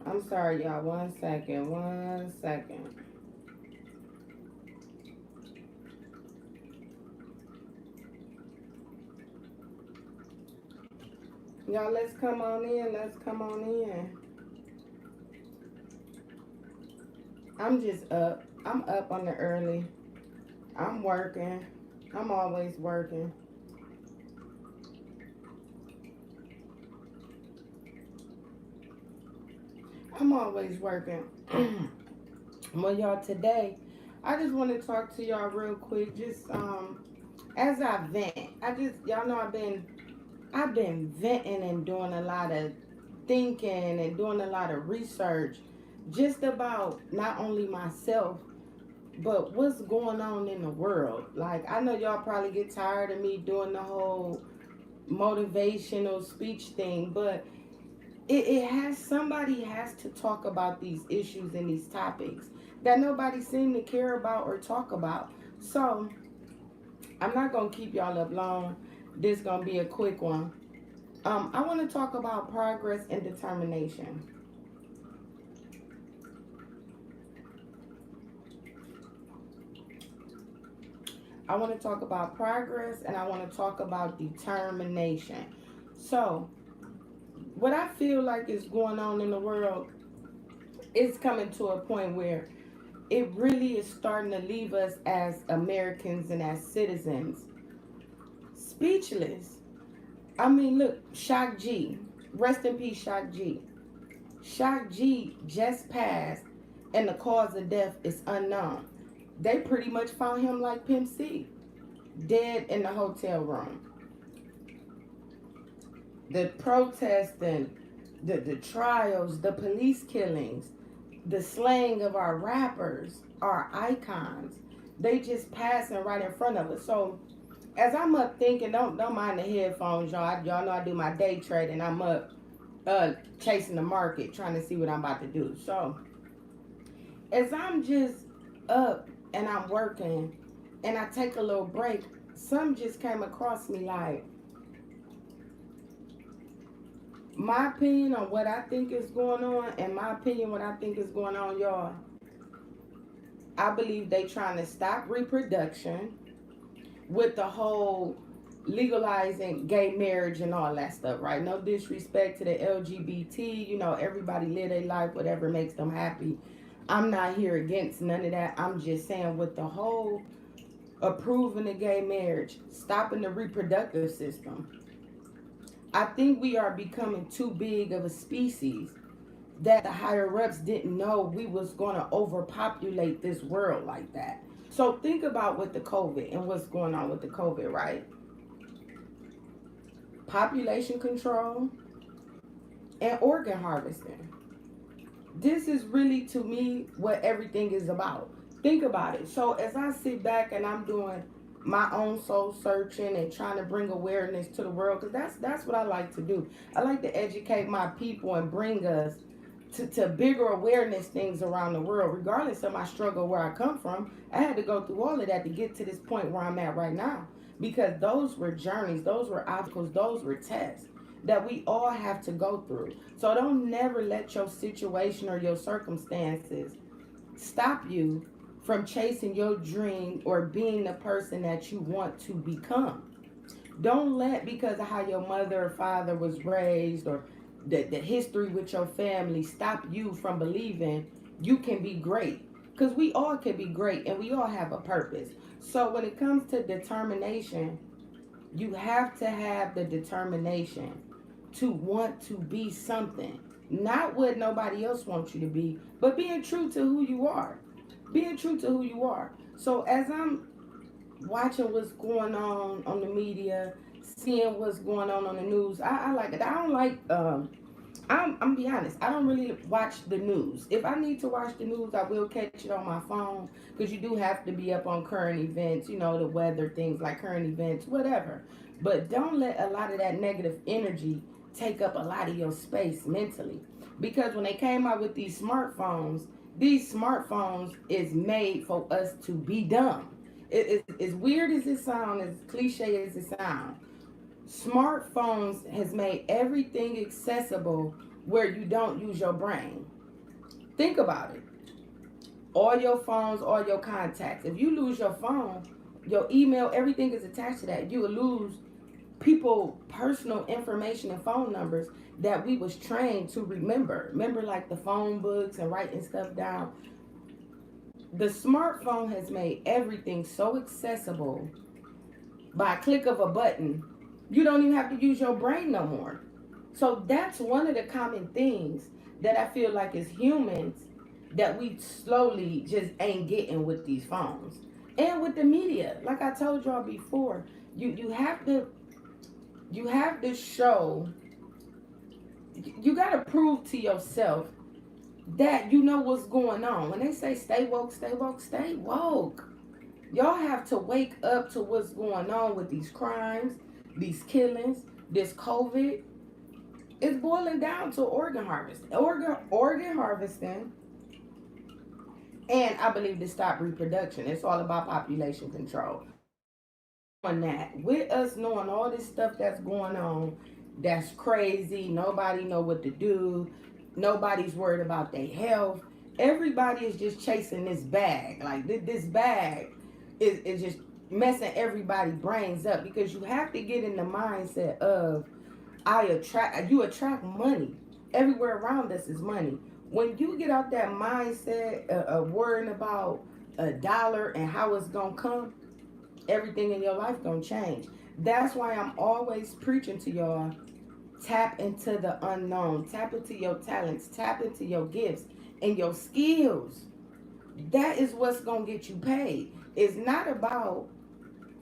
I'm sorry, y'all. One second. One second. Y'all, let's come on in. Let's come on in. I'm just up. I'm up on the early. I'm working. I'm always working. I'm always working. Well, y'all, today, I just want to talk to y'all real quick. Just as I vent, y'all know I've been venting and doing a lot of thinking and doing a lot of research, just about not only myself but what's going on in the world. Like, I know y'all probably get tired of me doing the whole motivational speech thing, but it has somebody has to talk about these issues and these topics that nobody seem to care about or talk about. So I'm not gonna keep y'all up long. This gonna be a quick one. I want to talk about progress and determination. I want to talk about progress and I want to talk about determination. So, what I feel like is going on in the world is coming to a point where it really is starting to leave us as Americans and as citizens speechless. I mean, look, Shock G, rest in peace, Shock G. Shock G just passed, and the cause of death is unknown. They pretty much found him like Pimp C, dead in the hotel room. The protesting, the trials, the police killings, the slaying of our rappers, our icons, they just passing right in front of us. So as I'm up thinking, don't mind the headphones, y'all. Y'all know I do my day trading. I'm up chasing the market, trying to see what I'm about to do. So as I'm just up and I'm working and I take a little break, some just came across me like, my opinion on what I think is going on, and my opinion what I think is going on, y'all. I believe they trying to stop reproduction with the whole legalizing gay marriage and all that stuff, right? No disrespect to the LGBT, everybody live their life, whatever makes them happy. I'm not here against none of that. I'm just saying with the whole approving the gay marriage, stopping the reproductive system, I think we are becoming too big of a species that the higher ups didn't know we was going to overpopulate this world like that. So think about with the COVID and what's going on with the COVID, right? Population control and organ harvesting. This is really, to me, what everything is about. Think about it. So as I sit back and I'm doing my own soul searching and trying to bring awareness to the world, because that's what I like to do. I like to educate my people and bring us to bigger awareness things around the world, regardless of my struggle where I come from. I had to go through all of that to get to this point where I'm at right now. Because those were journeys, those were obstacles, those were tests that we all have to go through. So don't never let your situation or your circumstances stop you from chasing your dream or being the person that you want to become. Don't let, because of how your mother or father was raised, or the history with your family, stop you from believing you can be great. Because we all can be great and we all have a purpose. So when it comes to determination, you have to have the determination to want to be something. Not what nobody else wants you to be, but being true to who you are. Being true to who you are. So as I'm watching what's going on the media, seeing what's going on the news, I like it. I don't like I'm be honest, I don't really watch the news. If I need to watch the news, I will catch it on my phone, because you do have to be up on current events, the weather, things like current events, whatever. But don't let a lot of that negative energy take up a lot of your space mentally. Because when they came out with these smartphones is made for us to be dumb. As weird as it sounds, as cliche as it sounds, smartphones has made everything accessible where you don't use your brain. Think about it. All your phones, all your contacts. If you lose your phone, your email, everything is attached to that. You will lose people personal information and phone numbers that we was trained to remember like the phone books and writing stuff down. The smartphone has made everything so accessible by a click of a button. You don't even have to use your brain no more. So that's one of the common things that I feel like as humans that we slowly just ain't getting with these phones and with the media. Like I told y'all before, you have to show, you got to prove to yourself that you know what's going on. When they say stay woke, stay woke, stay woke. Y'all have to wake up to what's going on with these crimes, these killings, this COVID. It's boiling down to organ harvesting. Organ harvesting. And I believe to stop reproduction. It's all about population control. On that, with us knowing all this stuff that's going on, that's crazy. Nobody know what to do. Nobody's worried about their health. Everybody is just chasing this bag. Like this bag is just messing everybody's brains up, because you have to get in the mindset of you attract money. Everywhere around us is money. When you get out that mindset of worrying about a dollar and how it's gonna come, everything in your life gonna change. That's why I'm always preaching to y'all, tap into the unknown, tap into your talents, tap into your gifts and your skills. That is what's gonna get you paid. It's not about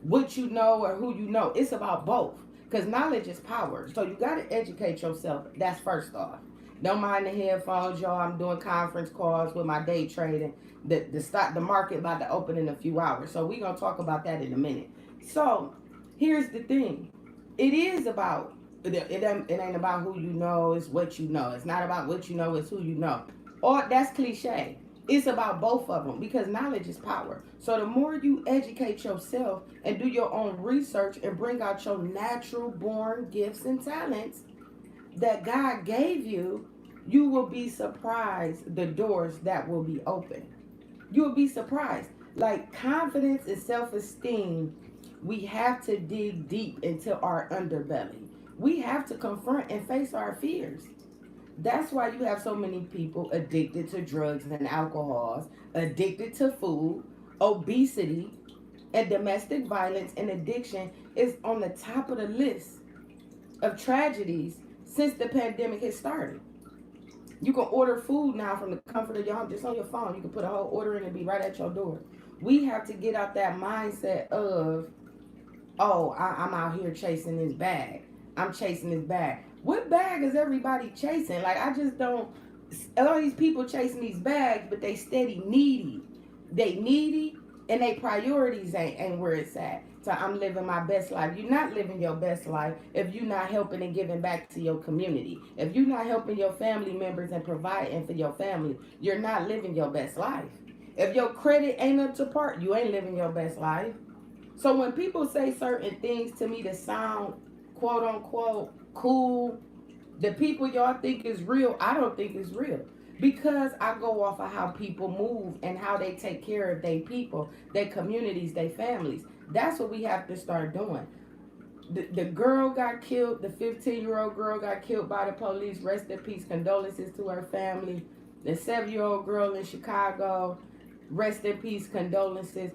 what you know or who you know. It's about both, because knowledge is power. So you got to educate yourself. That's first off. Don't mind the headphones, y'all. I'm doing conference calls with my day trading. The market about to open in a few hours. So we're going to talk about that in a minute. So here's the thing. It is about, it ain't about who you know, it's what you know. It's not about what you know, it's who you know. Or that's cliche. It's about both of them, because knowledge is power. So the more you educate yourself and do your own research and bring out your natural born gifts and talents that God gave you, you will be surprised the doors that will be open. You will be surprised. Like confidence and self-esteem, we have to dig deep into our underbelly. We have to confront and face our fears. That's why you have so many people addicted to drugs and alcohols, addicted to food, obesity, and domestic violence and addiction is on the top of the list of tragedies since the pandemic has started. You can order food now from the comfort of your home, just on your phone. You can put a whole order in and be right at your door. We have to get out that mindset of, oh, I'm out here chasing this bag. I'm chasing this bag. What bag is everybody chasing? Like, I just don't. All these people chasing these bags, but they steady needy. They needy, and they priorities ain't where it's at. So I'm living my best life. You're not living your best life if you're not helping and giving back to your community. If you're not helping your family members and providing for your family, you're not living your best life. If your credit ain't up to par, you ain't living your best life. So when people say certain things to me that sound quote unquote cool, the people y'all think is real, I don't think is real, because I go off of how people move and how they take care of their people, their communities, their families. That's what we have to start doing. The girl got killed, the 15-year-old girl got killed by the police. Rest in peace, condolences to her family. The 7-year-old girl in Chicago, rest in peace, condolences.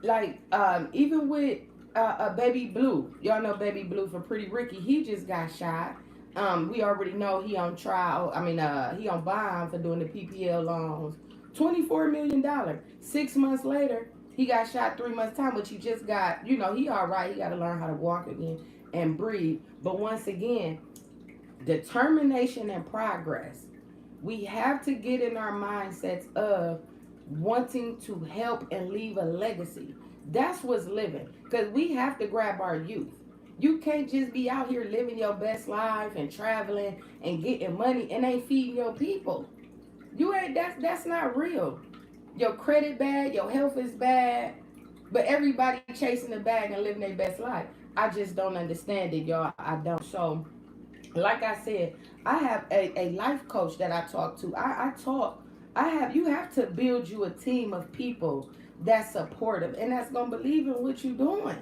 Like, even with Baby Blue, y'all know Baby Blue for Pretty Ricky, he just got shot. We already know he on trial. He on bond for doing the PPL loans. $24 million. 6 months later, he got shot 3 months time, but he just got, he all right. He got to learn how to walk again and breathe. But once again, determination and progress. We have to get in our mindsets of wanting to help and leave a legacy. That's what's living, because we have to grab our youth. You can't just be out here living your best life and traveling and getting money and ain't feeding your people. You ain't, that's not real. Your credit bad, your health is bad, but everybody chasing the bag and living their best life. I just don't understand it, y'all. I don't. So, like I said, I have a life coach that I talk to. I talk You have to build you a team of people that's supportive and that's gonna believe in what you're doing.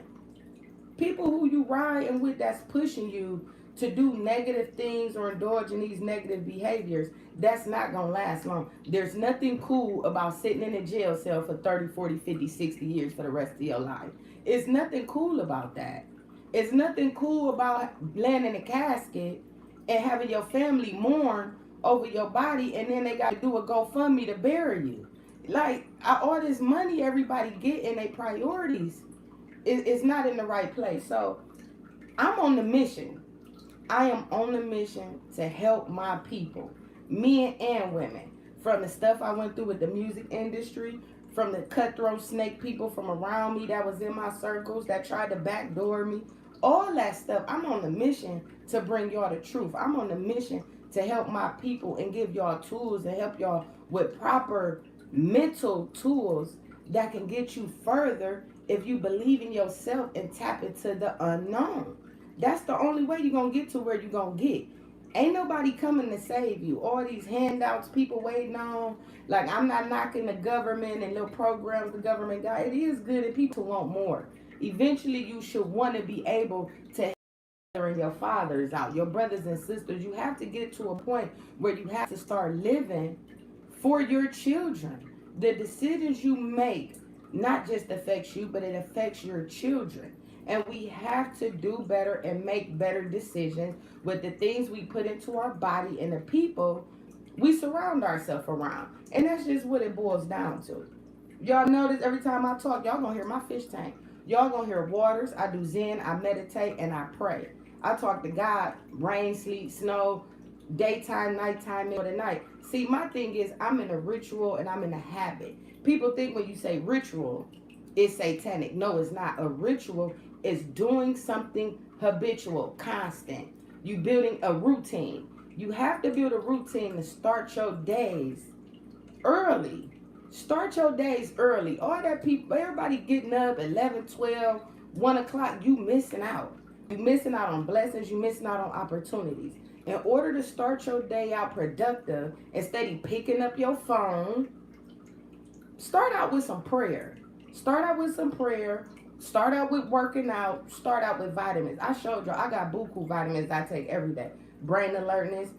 People who you riding with that's pushing you to do negative things or indulge in these negative behaviors, that's not gonna last long. There's nothing cool about sitting in a jail cell for 30, 40, 50, 60 years for the rest of your life. It's nothing cool about that. It's nothing cool about laying in a casket and having your family mourn over your body, and then they got to do a GoFundMe to bury you. Like, all this money everybody get and their priorities is not in the right place. So I'm on the mission. I am on the mission to help my people, men and women, from the stuff I went through with the music industry, from the cutthroat snake people from around me that was in my circles that tried to backdoor me, all that stuff. I'm on the mission to bring y'all the truth. I'm on the mission to help my people and give y'all tools and help y'all with proper mental tools that can get you further if you believe in yourself and tap into the unknown. That's the only way you're going to get to where you're going to get. Ain't nobody coming to save you. All these handouts people waiting on. Like, I'm not knocking the government and little programs the government got. It is good and people want more. Eventually, you should want to be able to help your fathers out, your brothers and sisters. You have to get to a point where you have to start living for your children. The decisions you make not just affects you, but it affects your children. And we have to do better and make better decisions with the things we put into our body and the people we surround ourselves around. And that's just what it boils down to. Y'all notice every time I talk, y'all gonna hear my fish tank. Y'all gonna hear waters. I do Zen, I meditate, and I pray. I talk to God, rain, sleet, snow, daytime, nighttime, middle of the night. See, my thing is I'm in a ritual and I'm in a habit. People think when you say ritual, it's satanic. No, it's not. A ritual is doing something habitual, constant. You building a routine. You have to build a routine to start your days early. Start your days early. All that people, everybody getting up at 11, 12, 1 o'clock, you missing out. You missing out on blessings. You missing out on opportunities. In order to start your day out productive, instead of picking up your phone, start out with some prayer. Start out with some prayer. Start out with working out. Start out with vitamins. I showed you I got buku vitamins I take every day. Brain alertness,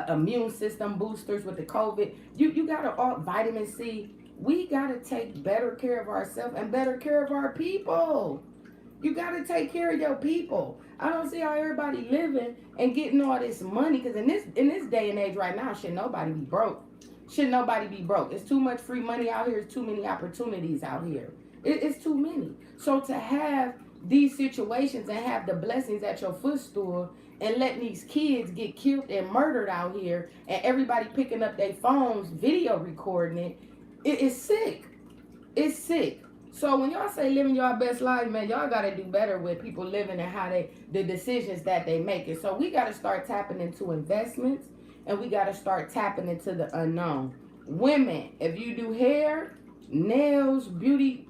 immune system boosters with the COVID. You gotta vitamin C. We gotta take better care of ourselves and better care of our people. You gotta take care of your people. I don't see how everybody living and getting all this money, because in this day and age right now, should nobody be broke. Should nobody be broke. It's too much free money out here. It's too many opportunities out here. It's too many. So to have these situations and have the blessings at your footstool and letting these kids get killed and murdered out here and everybody picking up their phones, video recording it's sick. It's sick. So when y'all say living your best life, man, y'all got to do better with people living and how the decisions that they make. And so we got to start tapping into investments and we got to start tapping into the unknown. Women, if you do hair, nails, beauty,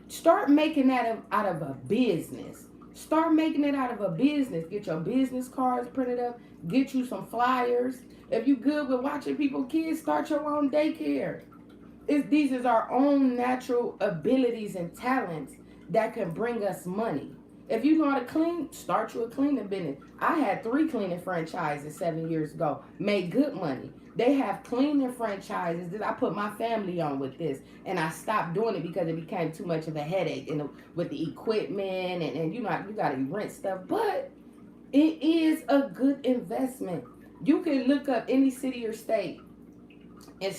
start making that out of a business. Start making it out of a business. Get your business cards printed up. Get you some flyers. If you good with watching people kids, start your own daycare. These is our own natural abilities and talents that can bring us money. If you know how to clean, start you a cleaning business. I had 3 cleaning franchises 7 years ago. Made good money. They have cleaning franchises that I put my family on with this. And I stopped doing it because it became too much of a headache with the equipment and you got to rent stuff. But it is a good investment. You can look up any city or state and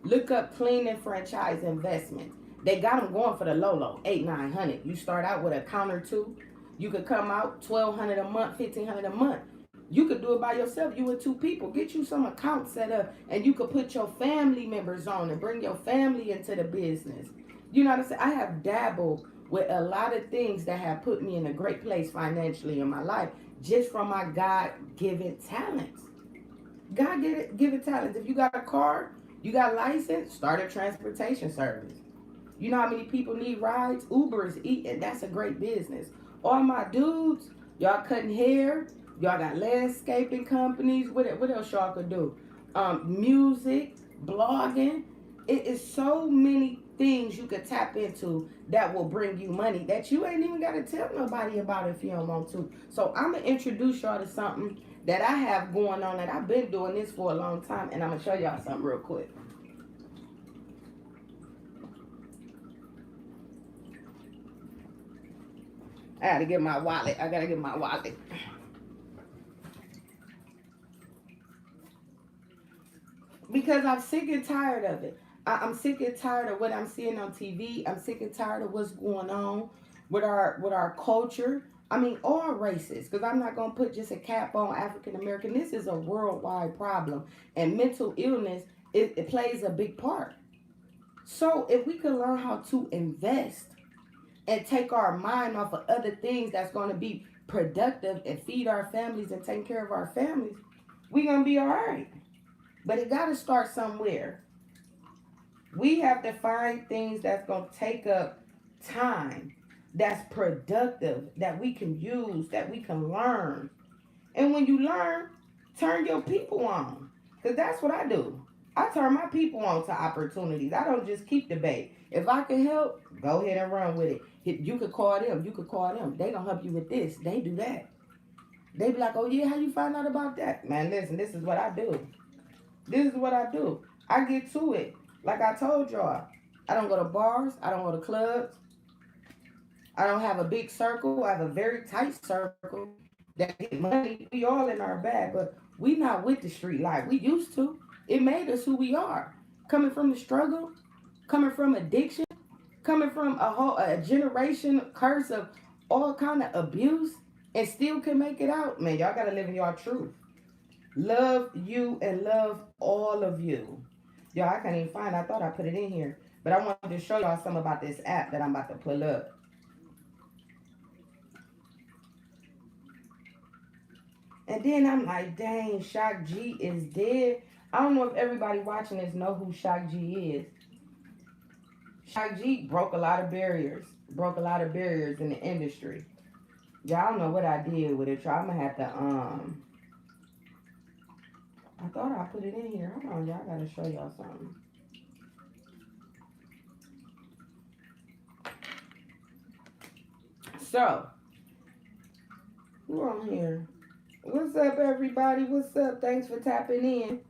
look up cleaning franchise investments. They got them going for the low, 800, 900. You start out with a counter 2. You could come out $1,200 a month, $1,500 a month. You could do it by yourself, you and 2 people. Get you some accounts set up and you could put your family members on and bring your family into the business. You know what I'm saying? I have dabbled with a lot of things that have put me in a great place financially in my life just from my God-given talents. God-given talents. If you got a car, you got a license, start a transportation service. You know how many people need rides? Uber is eating. That's a great business. All my dudes, y'all cutting hair. Y'all got landscaping companies. What else y'all could do? music, blogging. It is so many things you could tap into that will bring you money that you ain't even got to tell nobody about if you don't want to. So I'm going to introduce y'all to something that I have going on, and I've been doing this for a long time, and I'm going to show y'all something real quick. I got to get my wallet. Because I'm sick and tired of it. I'm sick and tired of what I'm seeing on TV. I'm sick and tired of what's going on with our culture. I mean, all races. Because I'm not gonna put just a cap on African American. This is a worldwide problem, and mental illness it plays a big part. So if we could learn how to invest and take our mind off of other things that's going to be productive and feed our families and take care of our families, we're gonna be all right. But it got to start somewhere. We have to find things that's going to take up time, that's productive, that we can use, that we can learn. And when you learn, turn your people on. Because that's what I do. I turn my people on to opportunities. I don't just keep the bait. If I can help, go ahead and run with it. You could call them. You could call them. They going to help you with this. They do that. They be like, oh, yeah, how you find out about that? Man, listen, this is what I do. This is what I do. I get to it. Like I told y'all, I don't go to bars. I don't go to clubs. I don't have a big circle. I have a very tight circle that get money. We all in our bag, but we not with the street life. We used to. It made us who we are. Coming from the struggle, coming from addiction, coming from a generation curse of all kind of abuse, and still can make it out. Man, y'all gotta live in your truth. Love you and love all of you. Yo, I can't even find it. I thought I put it in here. But I wanted to show y'all something about this app that I'm about to pull up. And then I'm like, dang, Shock G is dead. I don't know if everybody watching this know who Shock G is. Shock G broke a lot of barriers. Broke a lot of barriers in the industry. Y'all don't know what I did with it. So I'm gonna have to I thought I put it in here. Hold on, y'all. I gotta show y'all something. So, who on here? What's up, everybody? What's up? Thanks for tapping in.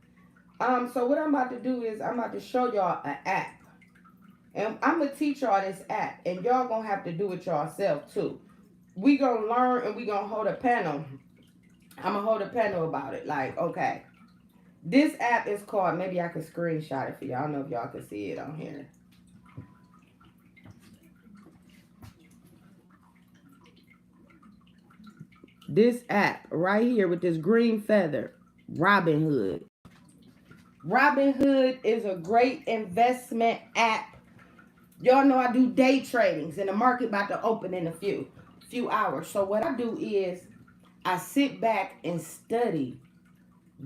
So what I'm about to do is I'm about to show y'all an app. And I'm gonna teach y'all this app. And y'all gonna have to do it yourself too. We gonna learn and we gonna hold a panel. I'm gonna hold a panel about it. Like, okay. This app is called, maybe I can screenshot it for y'all. I don't know if y'all can see it on here. This app right here with this green feather, Robinhood. Robinhood is a great investment app. Y'all know I do day tradings and the market about to open in a few hours. So what I do is I sit back and study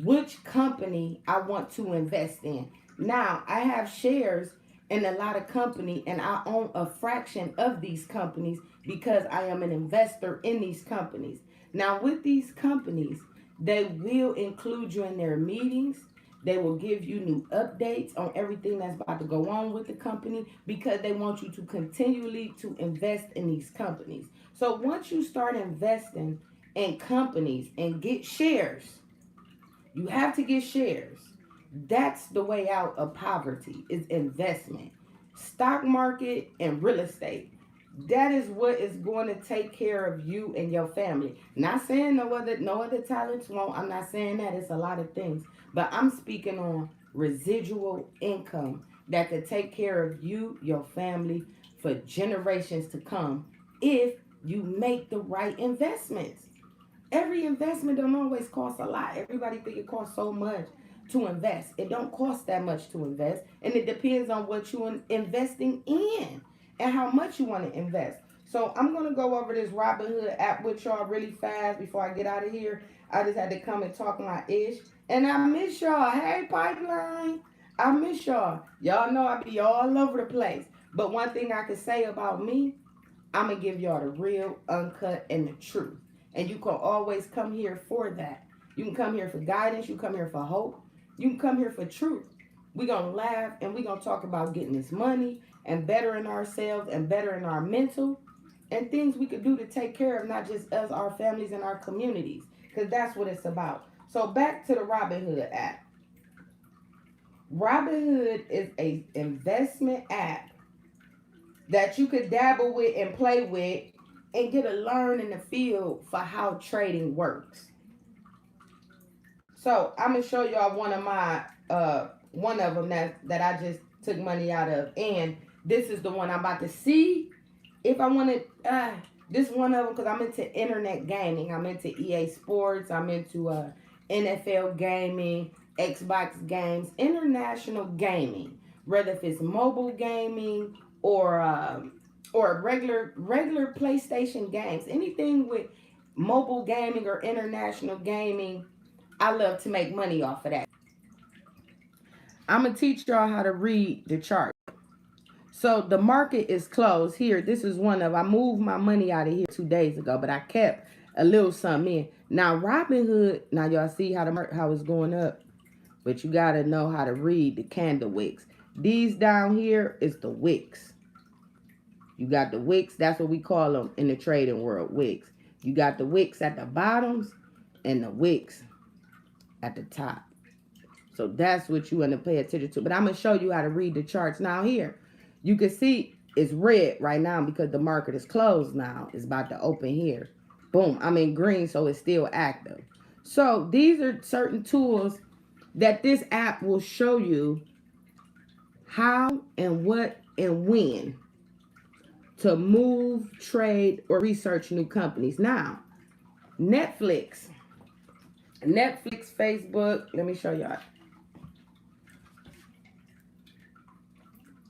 which company I want to invest in. Now, I have shares in a lot of company and I own a fraction of these companies because I am an investor in these companies. Now, with these companies, they will include you in their meetings. They will give you new updates on everything that's about to go on with the company because they want you to continually to invest in these companies. So once you start investing in companies and get shares, you have to get shares. That's the way out of poverty is investment. Stock market and real estate. That is what is going to take care of you and your family. Not saying no other talents won't. I'm not saying that. It's a lot of things. But I'm speaking on residual income that could take care of you, your family, for generations to come if you make the right investments. Every investment don't always cost a lot. Everybody think it costs so much to invest. It don't cost that much to invest, and it depends on what you're investing in and how much you want to invest. So I'm gonna go over this Robinhood app with y'all really fast before I get out of here. I just had to come and talk my ish, and I miss y'all. Hey, Pipeline, I miss y'all. Y'all know I be all over the place. But one thing I can say about me, I'm gonna give y'all the real, uncut, and the truth. And you can always come here for that. You can come here for guidance. You come here for hope. You can come here for truth. We're going to laugh and we're going to talk about getting this money and bettering ourselves and bettering our mental and things we could do to take care of not just us, our families, and our communities. Because that's what it's about. So back to the Robinhood app. Robinhood is a investment app that you could dabble with and play with and get a learn in the field for how trading works. So I'm gonna show y'all one of them that I just took money out of, and this is the one I'm about to see if I want to. This one of them because I'm into internet gaming. I'm into EA Sports. I'm into NFL gaming, Xbox games, international gaming, whether if it's mobile gaming or regular PlayStation games, anything with mobile gaming or international gaming. I love to make money off of that. I'm going to teach y'all how to read the chart. So the market is closed here. This is one of, I moved my money out of here 2 days ago, but I kept a little something in. Now Robinhood, now y'all see how it's going up, but you got to know how to read the candle wicks. These down here is the wicks. You got the wicks. That's what we call them in the trading world, wicks. You got the wicks at the bottoms and the wicks at the top. So that's what you want to pay attention to. But I'm going to show you how to read the charts. Now here, you can see it's red right now because the market is closed now. It's about to open here. Boom, I'm in green, so it's still active. So these are certain tools that this app will show you how and what and when to move, trade, or research new companies. Now, Netflix, Facebook, let me show y'all.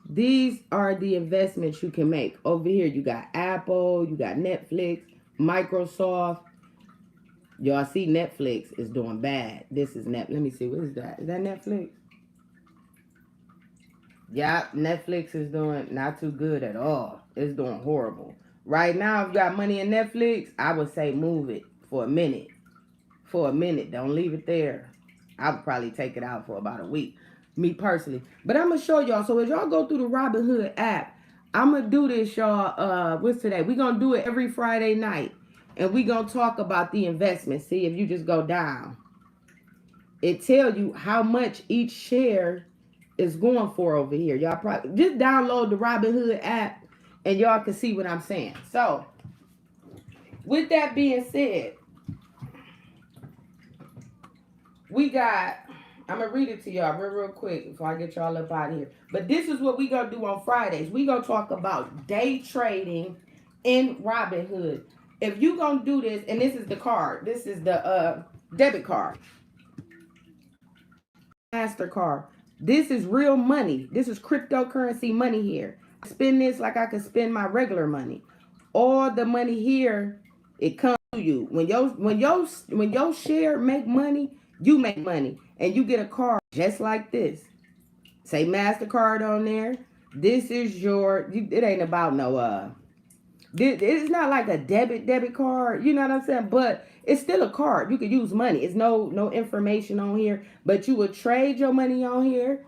These are the investments you can make. Over here, you got Apple, you got Netflix, Microsoft. Y'all see Netflix is doing bad. This is Let me see, what is that? Is that Netflix? Yeah, Netflix is doing not too good at all. It's doing horrible. Right now, if you got money in Netflix, I would say move it for a minute. For a minute. Don't leave it there. I would probably take it out for about a week. Me personally. But I'm going to show y'all. So as y'all go through the Robinhood app, I'm going to do this, y'all. What's today? We're going to do it every Friday night. And we're going to talk about the investment. See, if you just go down, it tell you how much each share is going for over here. Y'all probably just download the Robinhood app and y'all can see what I'm saying. So, with that being said, we got, I'm going to read it to y'all real quick before I get y'all up out of here. But this is what we going to do on Fridays. We going to talk about day trading in Robinhood. If you going to do this, and this is the card. This is the debit card. MasterCard. This is real money. This is cryptocurrency money here. I spend this like I could spend my regular money. All the money here, it comes to you. When your share make money, you make money. And you get a card just like this. Say MasterCard on there. This is your, it ain't about no, it's not like a debit card. You know what I'm saying? But it's still a card. You can use money. It's no information on here. But you would trade your money on here.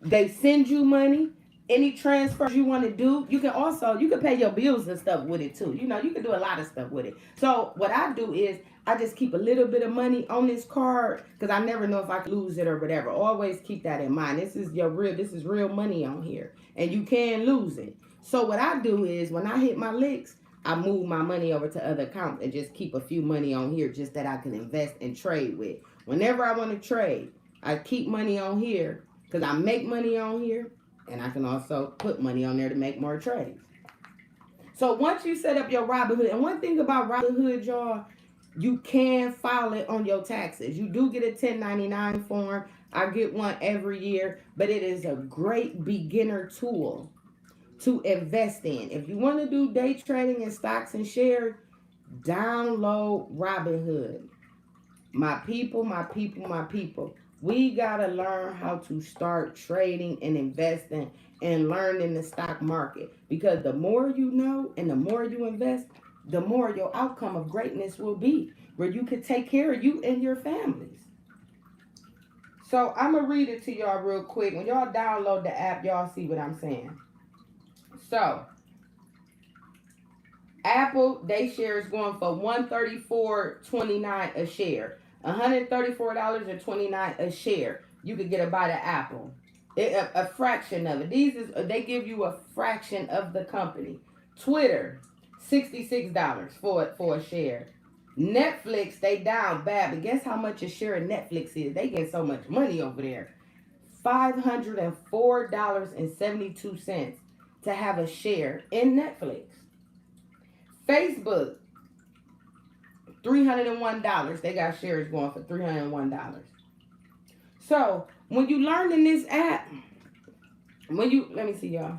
They send you money. Any transfers you want to do, you can pay your bills and stuff with it too. You know, you can do a lot of stuff with it. So what I do is I just keep a little bit of money on this card because I never know if I can lose it or whatever. Always keep that in mind. This is real money on here, and you can lose it. So what I do is when I hit my licks, I move my money over to other accounts and just keep a few money on here just that I can invest and trade with. Whenever I want to trade, I keep money on here because I make money on here. And I can also put money on there to make more trades. So once you set up your Robinhood, and one thing about Robinhood, y'all, you can file it on your taxes. You do get a 1099 form. I get one every year, but it is a great beginner tool to invest in. If you want to do day trading in stocks and shares, download Robinhood. My people. We got to learn how to start trading and investing and learning the stock market. Because the more you know and the more you invest, the more your outcome of greatness will be. Where you can take care of you and your families. So I'm going to read it to y'all real quick. When y'all download the app, y'all see what I'm saying. So Apple, they share is going for $134.29 a share. $134.29 a share. You could get a bite of Apple. A fraction of it. They give you a fraction of the company. Twitter, $66 for a share. Netflix, they down bad, but guess how much a share of Netflix is? They get so much money over there. $504.72 to have a share in Netflix. Facebook, $301. They got shares going for $301. So when you learn in this app, let me see y'all.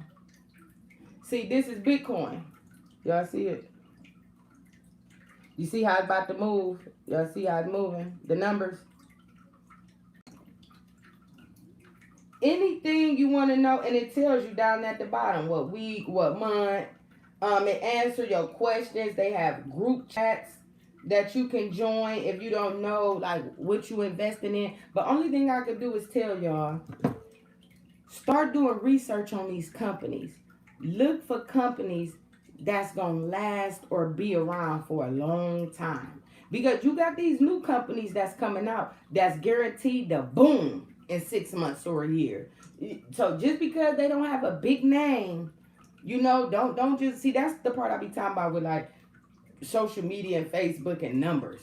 See, this is Bitcoin. Y'all see it? You see how it's about to move? Y'all see how it's moving? The numbers. Anything you want to know, and it tells you down at the bottom what week, what month. It answers your questions. They have group chats that you can join if you don't know like what you investing in. But only thing I could do is tell y'all, start doing research on these companies. Look for companies that's gonna last or be around for a long time. Because you got these new companies that's coming out that's guaranteed to boom in 6 months or a year. So just because they don't have a big name, you know, don't just see. That's the part I be talking about with like social media and Facebook and numbers.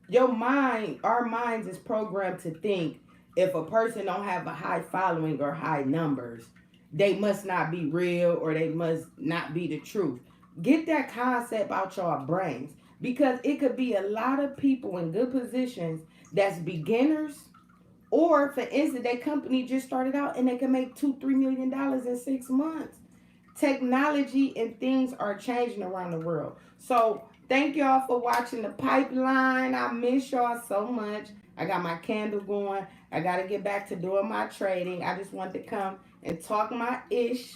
Your mind, our minds is programmed to think if a person don't have a high following or high numbers, they must not be real or they must not be the truth. Get that concept out your brains, because it could be a lot of people in good positions that's beginners, or for instance, that company just started out and they can make $2-3 million in 6 months. Technology and things are changing around the world. So thank y'all for watching the pipeline. I miss y'all so much. I got my candle going. I got to get back to doing my trading. I just wanted to come and talk my ish.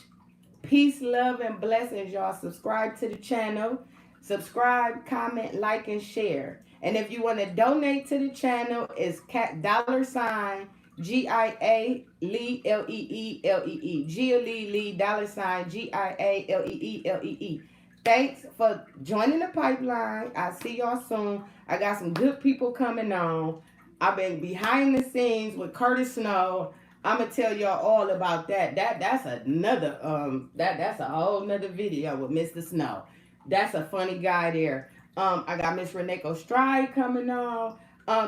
Peace, love, and blessings, y'all. Subscribe to the channel. Subscribe, comment, like, and share. And if you want to donate to the channel, it's $, GIA Lee LEE Gia Lee $ GIA LEE. Thanks for joining the pipeline. I'll see y'all soon. I got some good people coming on. I've been behind the scenes with Curtis Snow. I'm gonna tell y'all all about that. That's another that's a whole nother video with Mr. Snow. That's a funny guy there. I got Miss Reneko Stride coming on.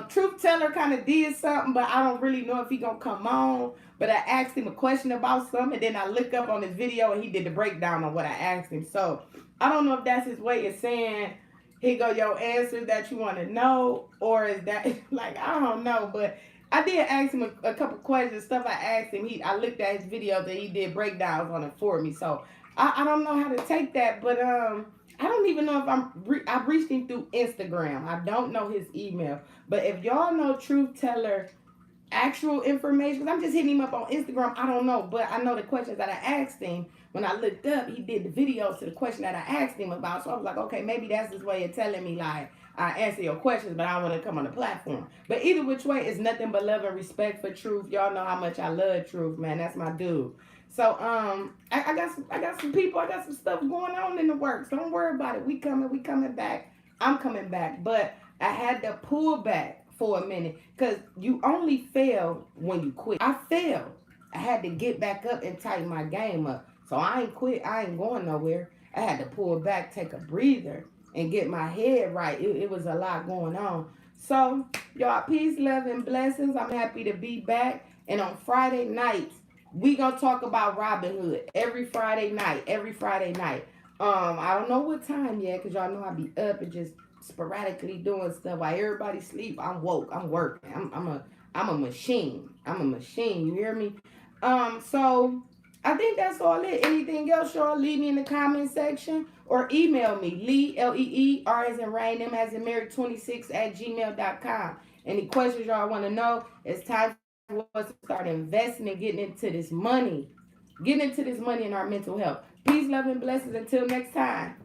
Truth Teller kind of did something, but I don't really know if he gonna come on. But I asked him a question about something, and then I looked up on his video, and he did the breakdown on what I asked him. So I don't know if that's his way of saying, here go your answer that you want to know, or is that like, I don't know. But I did ask him a couple questions, stuff I asked him. I looked at his video that he did breakdowns on it for me. So I don't know how to take that, but I don't even know if I've reached him through Instagram. I don't know his email. But if y'all know Truth Teller actual information, because I'm just hitting him up on Instagram, I don't know. But I know the questions that I asked him, when I looked up, he did the videos to the question that I asked him about. So I was like, okay, maybe that's his way of telling me, like, I answer your questions, but I want to come on the platform. But either which way, it's nothing but love and respect for Truth. Y'all know how much I love Truth, man. That's my dude. So I got some people, I got some stuff going on in the works. Don't worry about it. We coming back. I'm coming back. But I had to pull back for a minute, because you only fail when you quit. I failed. I had to get back up and tighten my game up. So I ain't quit. I ain't going nowhere. I had to pull back, take a breather, and get my head right. It was a lot going on. So, y'all, peace, love, and blessings. I'm happy to be back. And on Friday nights, we gonna talk about Robinhood every Friday night. I don't know what time yet, because y'all know I be up and just sporadically doing stuff. While everybody sleep, I'm woke. I'm working. I'm a machine. You hear me? So I think that's all it. Anything else, y'all, leave me in the comment section or email me, Lee, LEE, R as in Rain, M as in Mary 26 at gmail.com. Any questions y'all want to know? It's time for us to start investing and getting into this money in our mental health. Peace, love, and blessings. Until next time.